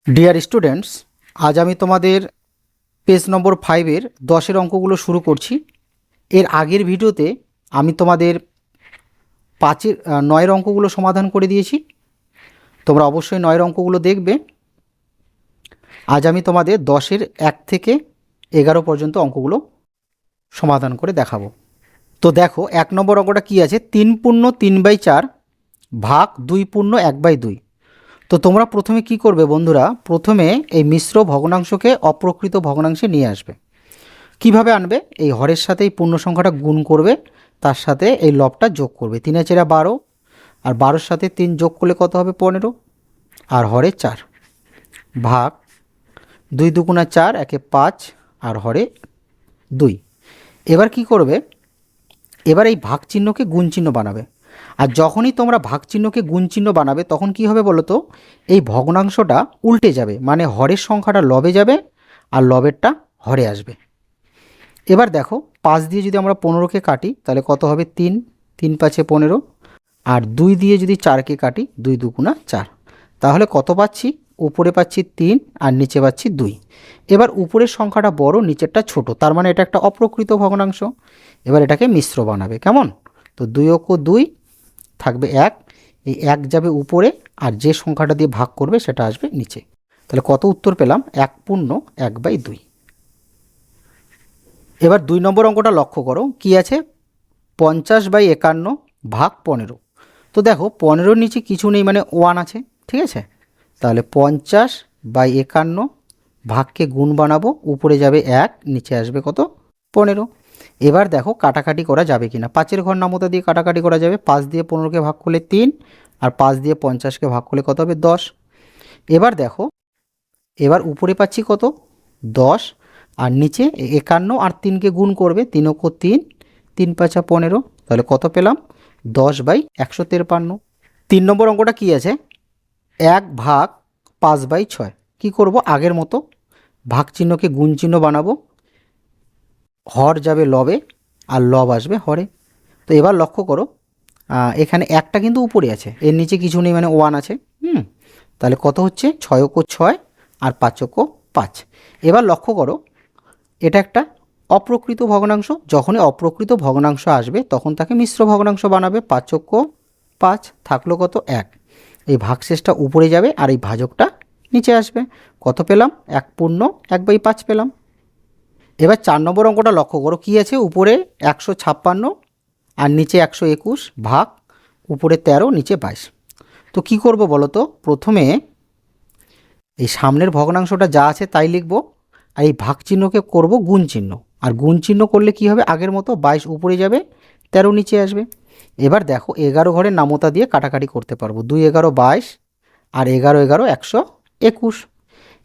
Dear students, আজ আমি তোমাদের পেজ নম্বর 5-এর 10-এর অঙ্কগুলো শুরু করছি। এর আগের ভিডিওতে আমি তোমাদের 9-এর অঙ্কগুলো সমাধান করে দিয়েছি। তোমরা অবশ্যই 9-এর অঙ্কগুলো দেখবে। আজ আমি তোমাদের 10-এর 1 থেকে 11 পর্যন্ত অঙ্কগুলো সমাধান করে দেখাবো। তো দেখো 1 নম্বর অঙ্কটা কি আছে, 3 পূর্ণ 3/4 ভাগ 2 পূর্ণ 1/2। তো তোমরা প্রথমে কি করবে বন্ধুরা, প্রথমে এই মিশ্র ভগ্নাংশকে অপ্রকৃত ভগ্নাংশে নিয়ে আসবে। কিভাবে আনবে? এই হরের সাথে এই পূর্ণ সংখ্যাটা গুণ করবে, তার সাথে এই লবটা যোগ করবে। 3 4 12, আর 12-র সাথে 3 যোগ করলে কত হবে? 15, আর হরে 4 ভাগ 2 2 4, 1 5, আর হরে 2। এবার কি করবে? এবার এই ভাগ চিহ্নকে গুণ চিহ্ন বানাবে। আর যখনই তোমরা ভাগ চিহ্নকে গুণ চিহ্ন বানাবে তখন কি হবে বলো তো? এই ভগ্নাংশটা উল্টে যাবে, মানে হরের সংখ্যাটা লবে যাবে আর লবেরটা হরে আসবে। এবার দেখো 5 দিয়ে যদি আমরা 15কে কাটি তাহলে কত হবে? 3, 3 5 15, আর 2 দিয়ে যদি 4কে কাটি 2 2 4, তাহলে কত পাচ্ছি? উপরে পাচ্ছি 3 আর নিচে পাচ্ছি 2। এবার উপরের সংখ্যাটা বড়, নিচেরটা ছোট, তার মানে এটা একটা অপ্রকৃত ভগ্নাংশ। এবার এটাকে মিশ্র বানাবে। কেমন? তো 2 অক্ষ 2 থাকবে 1, এই 1 যাবে উপরে, আর যে সংখ্যাটা দিয়ে ভাগ করবে সেটা আসবে নিচে। তাহলে কত উত্তর পেলাম? 1 পূর্ণ 1/2। এবার 2 নম্বর অঙ্কটা লক্ষ্য করো, কি আছে? 50/51 ভাগ 15। তো দেখো 15-র নিচে কিছু নেই, মানে 1 আছে, ঠিক আছে? তাহলে 50/51 ভাগকে গুণ বানাবো, উপরে যাবে 1, নিচে আসবে কত? 15। এবার দেখো কাটাকাটি করা যাবে কিনা। 5-এর ঘর নামতা দিয়ে কাটাকাটি করা যাবে। 5 দিয়ে 15কে ভাগ করলে 3, আর 5 দিয়ে 50কে ভাগ করলে কত হবে? 10। এবার দেখো, এবার উপরে পাচ্ছি কত? 10, আর নিচে 51 আর 3কে গুণ করবে। 3 অক্ষ 3, 3 5 15, তাহলে কত পেলাম? 10/153। 3 নম্বর অঙ্কটা কি আছে? 1 ভাগ 5/6। কি করব? আগের মতো ভাগ চিহ্নকে গুণ চিহ্ন বানাবো। হর যাবে লবে আর লব আসবে হরে। তো এবার লক্ষ্য করো, এখানে একটা কিন্তু উপরে আছে, এর নিচে কিছু নেই, মানে 1 আছে। তাহলে কত হচ্ছে? 6 অক্ষ 6 আর 5 অক্ষ 5। এবার লক্ষ্য করো, এটা একটা অপ্রকৃত ভগ্নাংশ। যখনই অপ্রকৃত ভগ্নাংশ আসবে তখন তাকে মিশ্র ভগ্নাংশ বানাবে। 5 অক্ষ 5 থাকলো কত? 1। এই ভাগশেষটা উপরে যাবে আর এই ভাজকটা নিচে আসবে। কত পেলাম? 1 পূর্ণ 1/5 পেলাম। এবার 4 নম্বর অঙ্কটা লক্ষ্য করো, কি আছে? উপরে 156 আর নিচে 121 ভাগ উপরে 13, নিচে 22। তো কি করব বলো তো? প্রথমে এই সামনের ভগ্নাংশটা যা আছে তাই লিখব, আর এই ভাগ চিহ্নকে করব গুণ চিহ্ন। আর গুণ চিহ্ন করলে কি হবে? আগের মতো 22 উপরে যাবে, 13 নিচে আসবে। এবার দেখো 11 ঘরের নামতা দিয়ে কাটাকাটি করতে পারবো। 2 11 22, আর 11 11 121।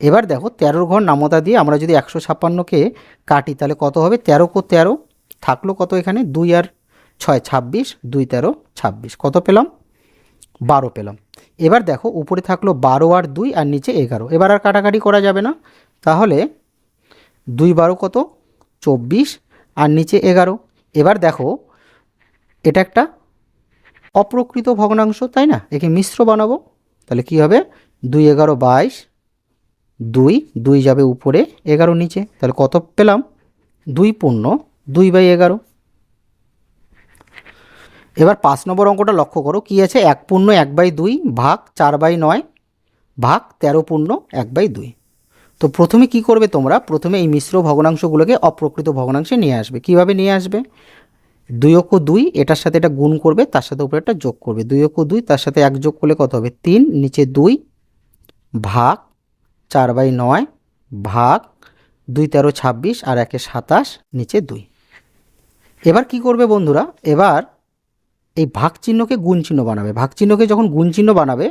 এবার দেখো 13 ঘর নামতা দিয়ে আমরা যদি 156কে কাটি তাহলে কত হবে? 13 কো 13 থাকলো কত? এখানে 2 আর 6 26, 2 13 26, কত পেলাম? 12 পেলাম। এবার দেখো উপরে থাকলো 12 আর 2 আর নিচে 11। এবার আর কাটাকাটি করা যাবে না, তাহলে 2 12 কত? 24 আর নিচে 11। এবার দেখো এটা একটা অপ্রকৃত ভগ্নাংশ, তাই না? একে মিশ্র বানাবো। তাহলে কি হবে? 2 11 22, 2 2 যাবে উপরে, 11 নিচে, তাহলে কত পেলাম? 2 পূর্ণ 2/11। এবার 5 নম্বর অঙ্কটা লক্ষ্য করো, কি আছে? 1 পূর্ণ 1/2 ভাগ 4/9 ভাগ 13 পূর্ণ 1/2। তো প্রথমে কি করবে তোমরা? প্রথমে এই মিশ্র ভগ্নাংশগুলোকে অপ্রকৃত ভগ্নাংশে নিয়ে আসবে। কিভাবে নিয়ে আসবে? 2 অক্ষ 2, এটার সাথে এটা গুণ করবে, তার সাথে উপরে একটা যোগ করবে। 2 অক্ষ 2, তার সাথে 1 যোগ করলে কত হবে? 3, নিচে 2 ভাগ 4/9 ভাগ 2 13 26, আর 1 27, নিচে 2। এবার কি করবে বন্ধুরা? এবার এই ভাগ চিহ্নকে গুণ চিহ্ন বানাবে। ভাগ চিহ্নকে যখন গুণ চিহ্ন বানাবে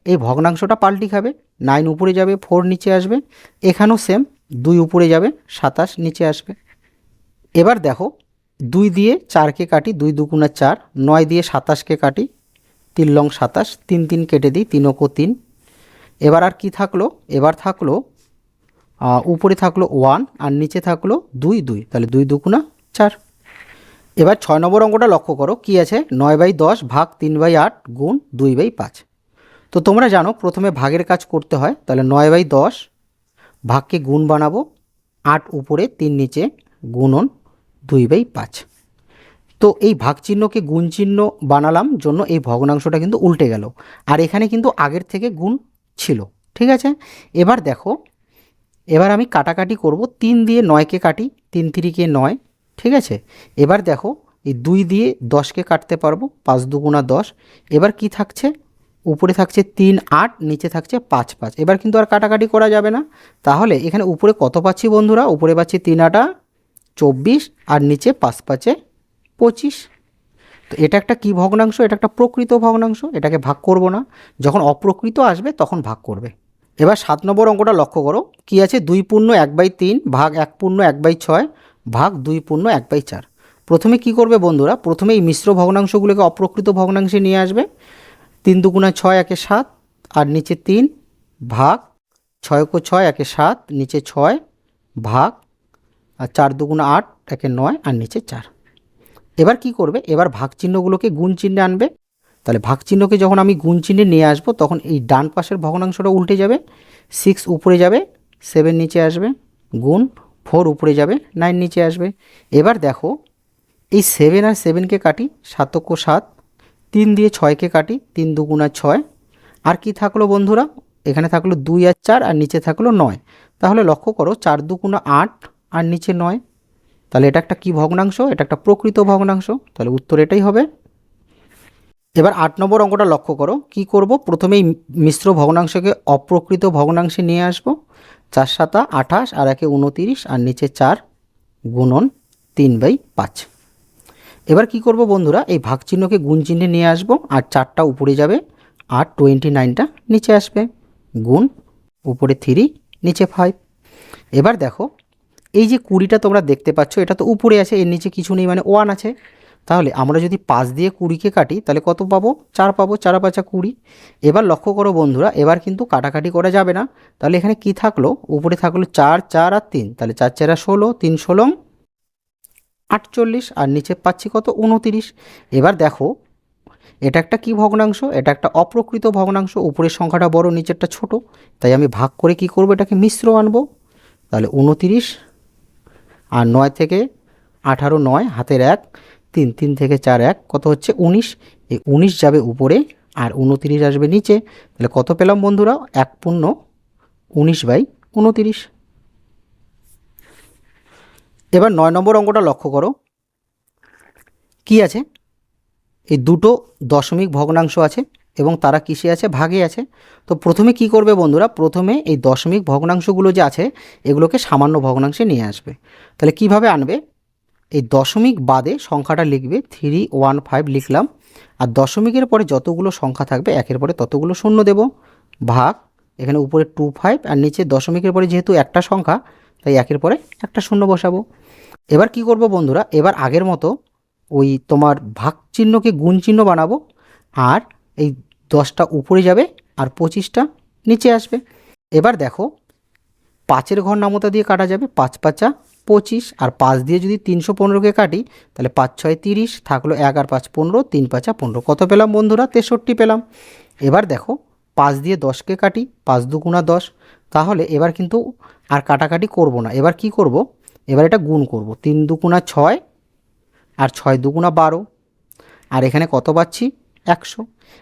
এই ভগ্নাংশটা পাল্টি খাবে। 9 উপরে যাবে, 4 নিচে আসবে। এখানেও সেম, 2 উপরে যাবে, 27 নিচে আসবে। এবার দেখো 2 দিয়ে 4কে কাটি, 2 2 4, 9 দিয়ে 27কে কাটি, 3 লং 27, 3 3 কেটে দিই, 3 অক্ষ 3। এবার আর কি থাকলো? এবার থাকলো উপরে থাকলো 1 আর নিচে থাকলো 2 2, তাহলে 2 2 4। এবার 6 নম্বর অঙ্কটা লক্ষ্য করো, কি আছে? 9/10 ভাগ 3/8 গুণ 2/5। তো তো তোমরা জানো প্রথমে ভাগের কাজ করতে হয়, তাহলে 9/10 ভাগকে গুণ বানাবো, 8 উপরে 3 নিচে গুণন 2/5। তো এই ভাগ চিহ্নকে গুণ চিহ্ন বানালাম জন্য এই ভগ্নাংশটা কিন্তু উল্টে গেল, আর এখানে কিন্তু আগের থেকে গুণ ছিল। ঠিক আছে, এবার দেখো, এবার আমি কাটাকাটি করব। 3 দিয়ে 9কে কাটি, 3 3 9। ঠিক আছে, এবার দেখো এই 2 দিয়ে 10কে কাটতে পারবো, 5 2 10। এবার কি থাকছে, উপরে থাকছে 3 8, নিচে থাকছে 5 5। এবার কিন্তু আর কাটাকাটি করা যাবে না, তাহলে এখানে উপরে কত পাচ্ছি বন্ধুরা, উপরে পাচ্ছি 3 8 24 আর নিচে 5 5 25। তো এটা একটা কি ভগ্নাংশ, এটা একটা প্রকৃত ভগ্নাংশ, এটাকে ভাগ করব না, যখন অপ্রকৃত আসবে তখন ভাগ করবে। এবার 7 নম্বর অঙ্কটা লক্ষ্য করো, কি আছে, 2 পূর্ণ 1/3 ভাগ 1 পূর্ণ 1/6 ভাগ 2 পূর্ণ 1/4। প্রথমে কি করবে বন্ধুরা, প্রথমে এই মিশ্র ভগ্নাংশগুলোকে অপ্রকৃত ভগ্নাংশে নিয়ে আসবে। 3 2 6 1 7 আর নিচে 3 ভাগ 6 6 1 7 নিচে 6 ভাগ আর 4 2 8 1 9 আর নিচে 4। এবার কি করবে, এবার ভাগ চিহ্নগুলোকে গুণ চিহ্নে আনবে। তাহলে ভাগ চিহ্নকে যখন আমি গুণ চিহ্নে নিয়ে আসবো তখন এই ডান পাশের ভগ্নাংশটা উল্টে যাবে, 6 উপরে যাবে, 7 নিচে আসবে, গুণ 4 উপরে যাবে, 9 নিচে আসবে। এবার দেখো এই 7 আর 7কে কাটি, 7 7, 3 দিয়ে 6কে কাটি, 3 2 6। আর কি থাকলো বন্ধুরা, এখানে থাকলো 2 আর 4 আর নিচে থাকলো 9। তাহলে লক্ষ্য করো 4 2 8 আর নিচে 9। তাহলে এটা একটা কি ভগ্নাংশ, এটা একটা প্রকৃত ভগ্নাংশ, তাহলে উত্তর এটাই হবে। এবার 8 নম্বর অঙ্কটা লক্ষ্য করো, কি করব, প্রথমেই মিশ্র ভগ্নাংশকে অপ্রকৃত ভগ্নাংশে নিয়ে আসব। 4 7 28 আর 1 29 আর নিচে 4 গুণন 3/5। এবার কি করব বন্ধুরা, এই ভাগ চিহ্নকে গুণ চিহ্নে নিয়ে আসব, আর 4টা উপরে যাবে আর 29টা নিচে আসবে, গুণ উপরে 3 নিচে 5। এবার দেখো এই যে 20টা তোমরা দেখতে পাচ্ছ, এটা তো উপরে আছে, এর নিচে কিছু নেই, মানে 1 আছে। তাহলে আমরা যদি 5 দিয়ে 20কে কাটি তাহলে কত পাবো, 4 পাবো, 4 5 20। এবার লক্ষ্য করো বন্ধুরা, এবার কিন্তু কাটাকাটি করা যাবে না। তাহলে এখানে কি থাকলো, উপরে থাকলো 4 4 আর 3, তাহলে 4 4 16, 3 16 48 আর নিচে পাচ্ছি কত, 29। এবার দেখো এটা একটা কি ভগ্নাংশ, এটা একটা অপ্রকৃত ভগ্নাংশ, উপরের সংখ্যাটা বড় নিচেরটা ছোট, তাই আমি ভাগ করে কি করব, এটাকে মিশ্র আনবো। তাহলে 29 আর 9 থেকে 18 9 হাতের 1, 3 3 থেকে 4 1 কত হচ্ছে 19। এই 19 যাবে উপরে আর 29 আসবে নিচে, তাহলে কত পেলাম বন্ধুরা, 1 পূর্ণ 19/29। এবার 9 নম্বর অঙ্কটা লক্ষ্য করো, কি আছে, এই দুটো দশমিক ভগ্নাংশ আছে এবং তারা কিসে আছে, ভাগে আছে। তো প্রথমে কি করবে বন্ধুরা, প্রথমে এই দশমিক ভগ্নাংশগুলো যে আছে এগুলোকে সামান্য ভগ্নাংশে নিয়ে আসবে। তাহলে কিভাবে আনবে, এই দশমিক বাদে সংখ্যাটা লিখবে, 315 লিখলাম, আর দশমিকের পরে যতগুলো সংখ্যা থাকবে একের পরে ততগুলো শূন্য দেব, ভাগ এখানে উপরে 25 আর নিচে দশমিকের পরে যেহেতু একটা সংখ্যা তাই একের পরে একটা শূন্য বসাবো। এবার কি করব বন্ধুরা, এবার আগের মতো ওই তোমার ভাগ চিহ্নকে গুণ চিহ্ন বানাবো, আর এই 10টা উপরে যাবে আর 25টা নিচে আসবে। এবার দেখো 5-এর ঘর নামতা দিয়ে কাটা যাবে, 5 5 25, আর 5 দিয়ে যদি 315কে কাটি তাহলে 5 6 30, থাকলো 1 আর 5 15, 3 5 15, কত পেলাম বন্ধুরা, 63 পেলাম। এবার দেখো 5 দিয়ে 10কে কাটি, 5 2 10, তাহলে এবার কিন্তু আর কাটাকাটি করব না, এবার কি করব, এবার এটা গুণ করব, 3 2 6 আর 6 2 12, আর এখানে কত পাচ্ছি, 100।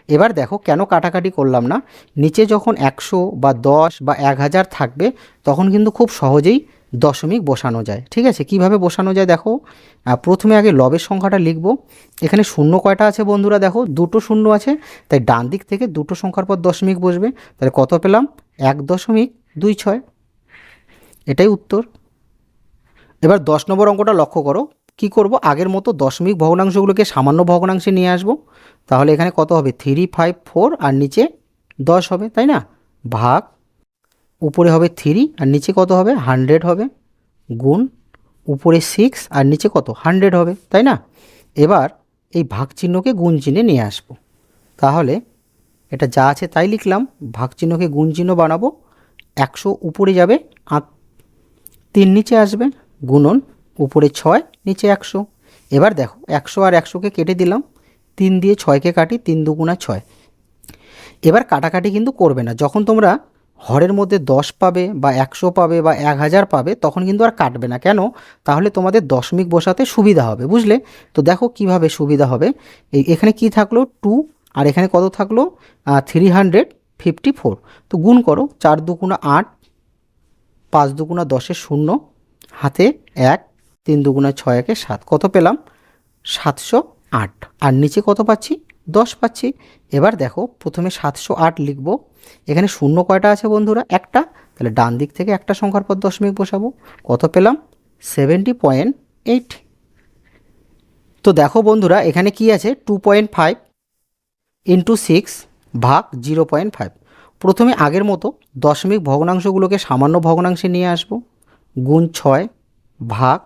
এবার দেখো কেন কাটাকাটি করলাম না, নিচে যখন 100 বা 10 বা 1000 থাকবে তখন কিন্তু খুব সহজেই দশমিক বসানো যায়। ঠিক আছে, কিভাবে বসানো যায় দেখো, প্রথমে আগে লবের সংখ্যাটা লিখব। এখানে শূন্য কয়টা আছে বন্ধুরা, দেখো দুটো শূন্য আছে, তাই ডান দিক থেকে দুটো সংখ্যার পর দশমিক বসবে, তাহলে কত পেলাম, 1.26। এটাই উত্তর। এবার 10 নম্বর অঙ্কটা লক্ষ্য করো, কি করব, আগের মতো দশমিক ভগ্নাংশগুলোকে সামান্য ভগ্নাংশে নিয়ে আসব। তাহলে এখানে কত হবে, 3 5 4 আর নিচে 10 হবে, তাই না, ভাগ উপরে হবে 3 আর নিচে কত হবে, 100 হবে, গুণ উপরে 6 আর নিচে কত, 100 হবে, তাই না। এবার এই ভাগ চিহ্নকে গুণ চিহ্নে নিয়ে আসব। তাহলে এটা যা আছে তাই লিখলাম, ভাগ চিহ্নকে গুণ চিহ্ন বানাবো, 100 উপরে যাবে আর 3 নিচে আসবে, গুণন উপরে 6 নিচে 100। এবার দেখো 100 আর 100কে কেটে দিলাম, 3 দিয়ে 6কে কাটি, 3 2 6। এবার কাটাকাটি কিন্তু করবে না। যখন তোমরা হরের মধ্যে 10 পাবে বা 100 পাবে বা 1000 পাবে তখন কিন্তু আর কাটবে না। কেন? তাহলে তোমাদের দশমিক বসাতে সুবিধা হবে, বুঝলে? তো দেখো কিভাবে সুবিধা হবে। এখানে কি থাকলো 2, আর এখানে কত থাকলো 354। তো গুণ করো, 4 দুগুণা 8, 5 দুগুণা 10 শূন্য, হাতে 1, 3 দুগুণা 6 একে 7, কত পেলাম? 708। আর নিচে কত পাচ্ছি? 10 পাচ্ছি। এবার দেখো প্রথমে 708 লিখব। এখানে শূন্য কয়টা আছে বন্ধুরা? একটা। তাহলে ডান দিক থেকে একটা সংখ্যার পর দশমিক বসাবো। কত পেলাম? 70.8। তো দেখো বন্ধুরা এখানে কি আছে? 2.5 ইন্টু 6 ভাগ 0.5। প্রথমে আগের মতো দশমিক ভগ্নাংশগুলোকে সামান্য ভগ্নাংশে নিয়ে আসবো। গুণ 6 ভাগ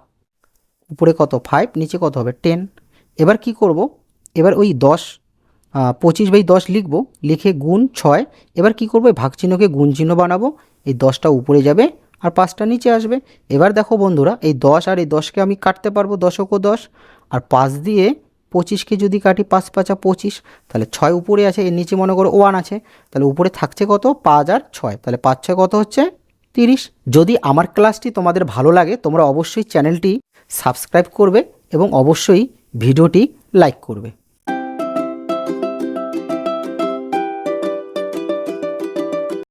উপরে কত 5, নিচে কত হবে 10। এবার কি করব? এবার ওই 25/10 লিখব, লিখে গুণ 6। এবার কি করব? ভাগ চিহ্নকে গুণ চিহ্ন বানাবো। এই 10টা উপরে যাবে আর 5টা নিচে আসবে। এবার দেখো বন্ধুরা এই 10 আর এই 10কে আমি কাটতে পারবো, 10 ও 10, আর 5 দিয়ে 25কে যদি কাটি 5 5 25, তাহলে 6 উপরে আছে, এর নিচে মনে করো 1 আছে, তাহলে উপরে থাকছে কত? 5 আর 6, তাহলে 5 6 কত হচ্ছে? 30। যদি আমার ক্লাসটি তোমাদের ভালো লাগে তোমরা অবশ্যই চ্যানেলটি সাবস্ক্রাইব করবে এবং অবশ্যই ভিডিওটি লাইক করবে।